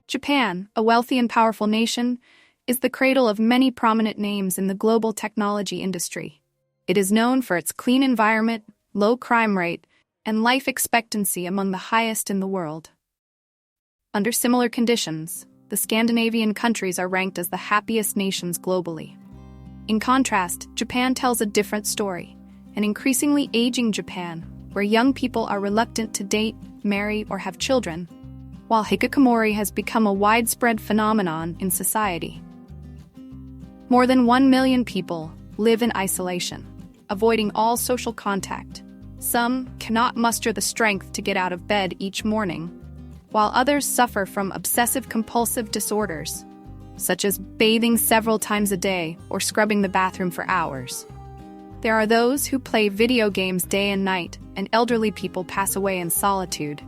Japan, a wealthy and powerful nation, is the cradle of many prominent names in the global technology industry. It is known for its clean environment, low crime rate, and life expectancy among the highest in the world. Under similar conditions, the Scandinavian countries are ranked as the happiest nations globally. In contrast, Japan tells a different story, an increasingly aging Japan, where young people are reluctant to date, marry, or have children, while hikikomori has become a widespread phenomenon in society. More than 1 million people live in isolation, avoiding all social contact. Some cannot muster the strength to get out of bed each morning, while others suffer from obsessive-compulsive disorders, such as bathing several times a day or scrubbing the bathroom for hours. There are those who play video games day and night, and elderly people pass away in solitude.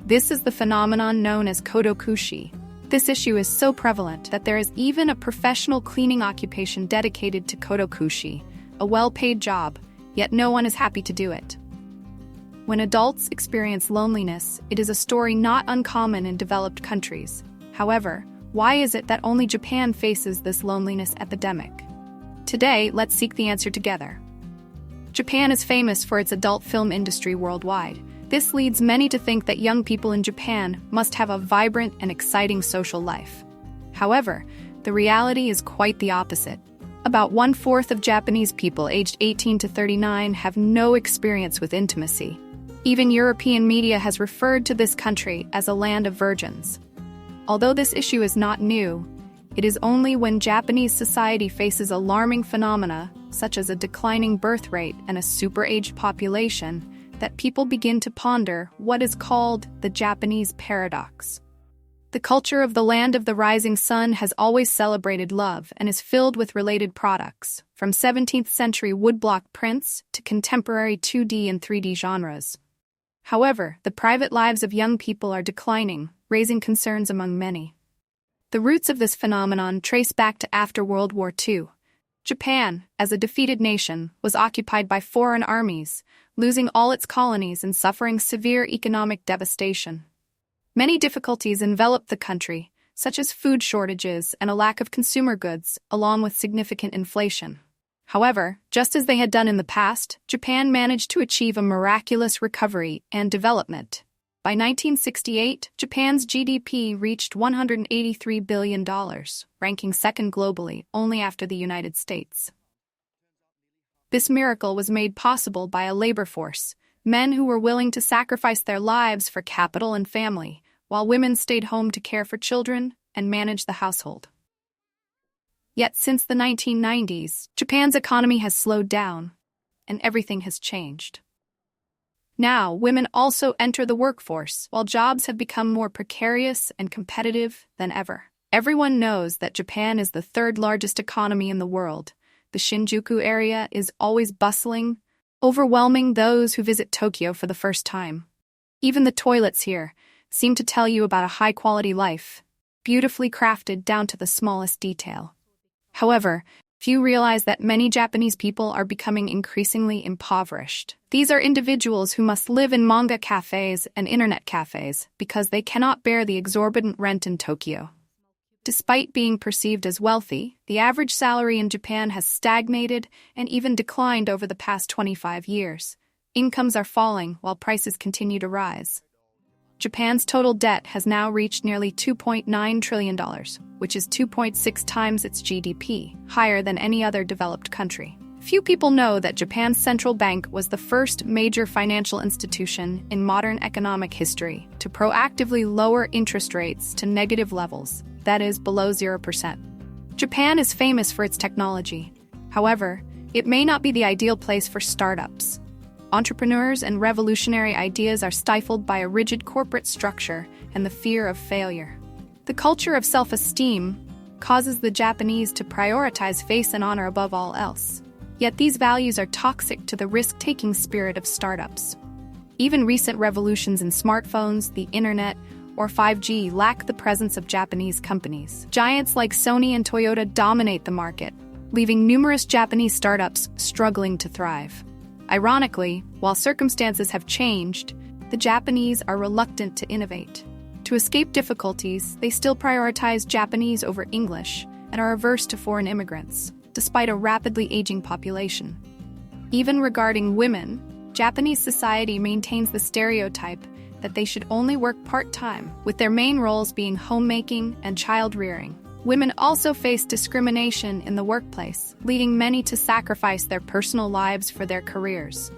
This is the phenomenon known as kodokushi. This issue is so prevalent that there is even a professional cleaning occupation dedicated to kodokushi, a well-paid job, yet no one is happy to do it. When adults experience loneliness, it is a story not uncommon in developed countries. However, why is it that only Japan faces this loneliness epidemic? Today, let's seek the answer together. Japan is famous for its adult film industry worldwide. This leads many to think that young people in Japan must have a vibrant and exciting social life. However, the reality is quite the opposite. About 1/4 of Japanese people aged 18 to 39 have no experience with intimacy. Even European media has referred to this country as a land of virgins. Although this issue is not new, it is only when Japanese society faces alarming phenomena, such as a declining birth rate and a super-aged population, that people begin to ponder what is called the Japanese paradox. The culture of the land of the rising sun has always celebrated love and is filled with related products, from 17th century woodblock prints to contemporary 2D and 3D genres. However, the private lives of young people are declining, raising concerns among many. The roots of this phenomenon trace back to after World War II. Japan, as a defeated nation, was occupied by foreign armies, losing all its colonies and suffering severe economic devastation. Many difficulties enveloped the country, such as food shortages and a lack of consumer goods, along with significant inflation. However, just as they had done in the past, Japan managed to achieve a miraculous recovery and development. By 1968, Japan's GDP reached $183 billion, ranking second globally, only after the United States. This miracle was made possible by a labor force, men who were willing to sacrifice their lives for capital and family, while women stayed home to care for children and manage the household. Yet since the 1990s, Japan's economy has slowed down, and everything has changed. Now, women also enter the workforce, while jobs have become more precarious and competitive than ever. Everyone knows that Japan is the third largest economy in the world. The Shinjuku area is always bustling, overwhelming those who visit Tokyo for the first time. Even the toilets here seem to tell you about a high-quality life, beautifully crafted down to the smallest detail. However, few realize that many Japanese people are becoming increasingly impoverished. These are individuals who must live in manga cafes and internet cafes because they cannot bear the exorbitant rent in Tokyo. Despite being perceived as wealthy, the average salary in Japan has stagnated and even declined over the past 25 years. Incomes are falling while prices continue to rise. Japan's total debt has now reached nearly $2.9 trillion, which is 2.6 times its GDP, higher than any other developed country. Few people know that Japan's central bank was the first major financial institution in modern economic history to proactively lower interest rates to negative levels, that is, below 0%. Japan is famous for its technology. However, it may not be the ideal place for startups. Entrepreneurs and revolutionary ideas are stifled by a rigid corporate structure and the fear of failure. The culture of self-esteem causes the Japanese to prioritize face and honor above all else. Yet these values are toxic to the risk-taking spirit of startups. Even recent revolutions in smartphones, the internet, or 5G lack the presence of Japanese companies. Giants like Sony and Toyota dominate the market, leaving numerous Japanese startups struggling to thrive. Ironically, while circumstances have changed, the Japanese are reluctant to innovate. To To escape difficulties, they still prioritize Japanese over English and are averse to foreign immigrants, despite a rapidly aging population. Even regarding women, Japanese society maintains the stereotype that they should only work part-time, with their main roles being homemaking and child-rearing. Women also face discrimination in the workplace, leading many to sacrifice their personal lives for their careers.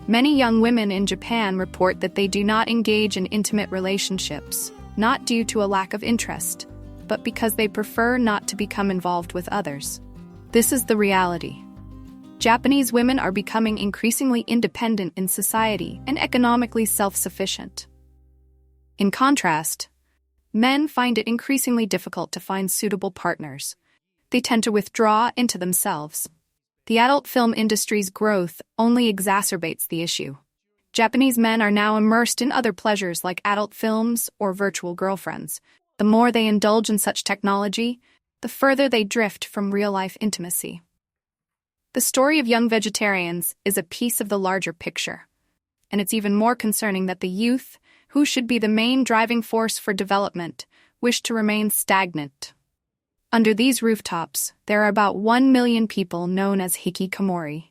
Many young women in Japan report that they do not engage in intimate relationships, not due to a lack of interest, but because they prefer not to become involved with others. This is the reality. Japanese women are becoming increasingly independent in society and economically self-sufficient. In contrast, men find it increasingly difficult to find suitable partners. They tend to withdraw into themselves. The adult film industry's growth only exacerbates the issue. Japanese men are now immersed in other pleasures like adult films or virtual girlfriends. The more they indulge in such technology, the further they drift from real-life intimacy. The story of young vegetarians is a piece of the larger picture, and it's even more concerning that the youth, who should be the main driving force for development, wish to remain stagnant. Under these rooftops, there are about 1 million people known as hikikomori.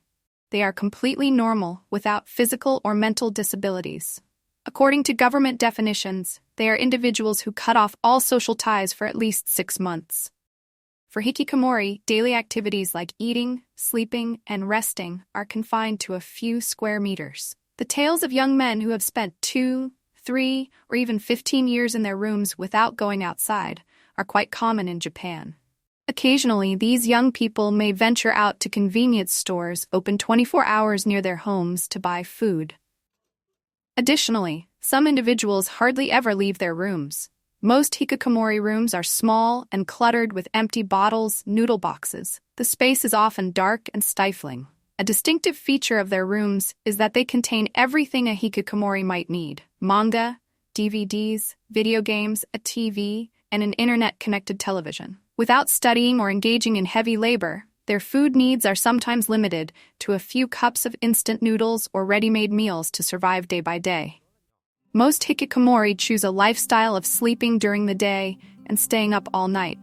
They are completely normal, without physical or mental disabilities. According to government definitions, they are individuals who cut off all social ties for at least 6 months. For hikikomori, daily activities like eating, sleeping, and resting are confined to a few square meters. The tales of young men who have spent 2, 3, or even 15 years in their rooms without going outside are quite common in Japan. Occasionally, these young people may venture out to convenience stores open 24 hours near their homes to buy food. Additionally, some individuals hardly ever leave their rooms. Most hikikomori rooms are small and cluttered with empty bottles, noodle boxes. The space is often dark and stifling. A distinctive feature of their rooms is that they contain everything a hikikomori might need: manga, DVDs, video games, a TV, and an internet-connected television. Without studying or engaging in heavy labor, their food needs are sometimes limited to a few cups of instant noodles or ready-made meals to survive day by day. Most hikikomori choose a lifestyle of sleeping during the day and staying up all night.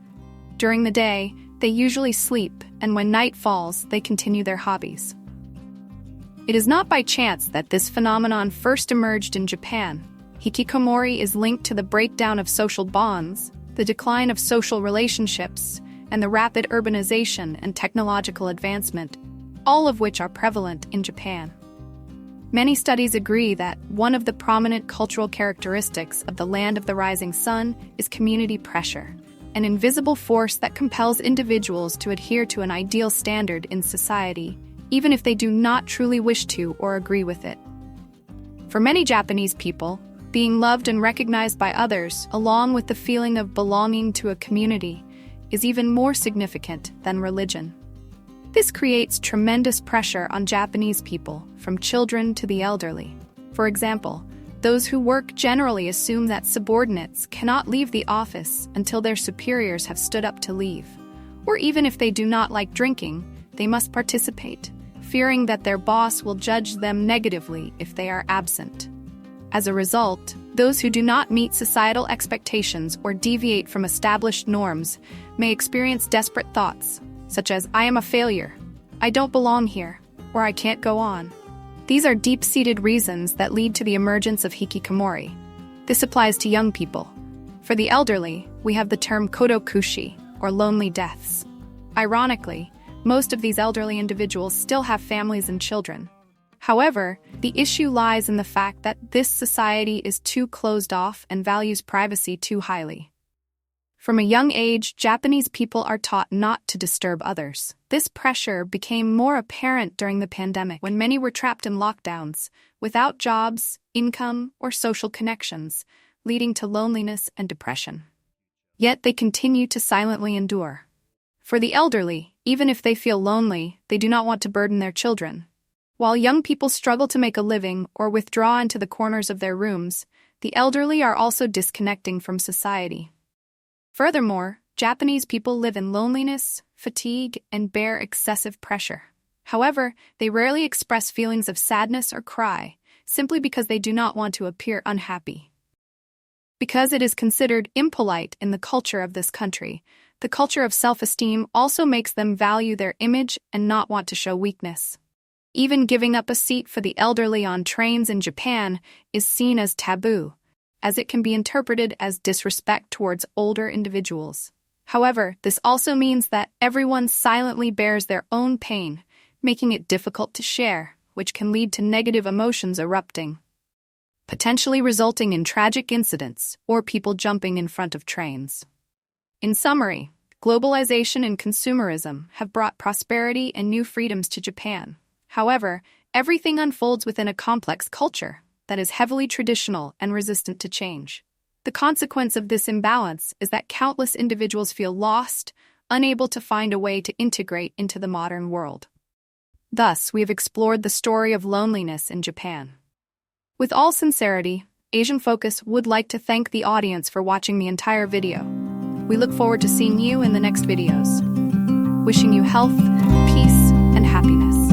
During the day, they usually sleep, and when night falls, they continue their hobbies. It is not by chance that this phenomenon first emerged in Japan. Hikikomori is linked to the breakdown of social bonds, the decline of social relationships, and the rapid urbanization and technological advancement, all of which are prevalent in Japan. Many studies agree that one of the prominent cultural characteristics of the land of the rising sun is community pressure, an invisible force that compels individuals to adhere to an ideal standard in society, even if they do not truly wish to or agree with it. For many Japanese people, being loved and recognized by others, along with the feeling of belonging to a community, is even more significant than religion. This creates tremendous pressure on Japanese people, from children to the elderly. For example, those who work generally assume that subordinates cannot leave the office until their superiors have stood up to leave. Or even if they do not like drinking, they must participate, fearing that their boss will judge them negatively if they are absent. As a result, those who do not meet societal expectations or deviate from established norms may experience desperate thoughts, such as, "I am a failure," "I don't belong here," or "I can't go on." These are deep-seated reasons that lead to the emergence of hikikomori. This applies to young people. For the elderly, we have the term kodokushi, or lonely deaths. Ironically, most of these elderly individuals still have families and children. However, the issue lies in the fact that this society is too closed off and values privacy too highly. From a young age, Japanese people are taught not to disturb others. This pressure became more apparent during the pandemic, when many were trapped in lockdowns, without jobs, income, or social connections, leading to loneliness and depression. Yet they continue to silently endure. For the elderly, even if they feel lonely, they do not want to burden their children. While young people struggle to make a living or withdraw into the corners of their rooms, the elderly are also disconnecting from society. Furthermore, Japanese people live in loneliness, fatigue, and bear excessive pressure. However, they rarely express feelings of sadness or cry, simply because they do not want to appear unhappy. Because it is considered impolite in the culture of this country, the culture of self-esteem also makes them value their image and not want to show weakness. Even giving up a seat for the elderly on trains in Japan is seen as taboo, as it can be interpreted as disrespect towards older individuals. However, this also means that everyone silently bears their own pain, making it difficult to share, which can lead to negative emotions erupting, potentially resulting in tragic incidents or people jumping in front of trains. In summary, globalization and consumerism have brought prosperity and new freedoms to Japan. However, everything unfolds within a complex culture that is heavily traditional and resistant to change. The consequence of this imbalance is that countless individuals feel lost, unable to find a way to integrate into the modern world. Thus, we have explored the story of loneliness in Japan. With all sincerity, Asian Focus would like to thank the audience for watching the entire video. We look forward to seeing you in the next videos. Wishing you health, peace, and happiness.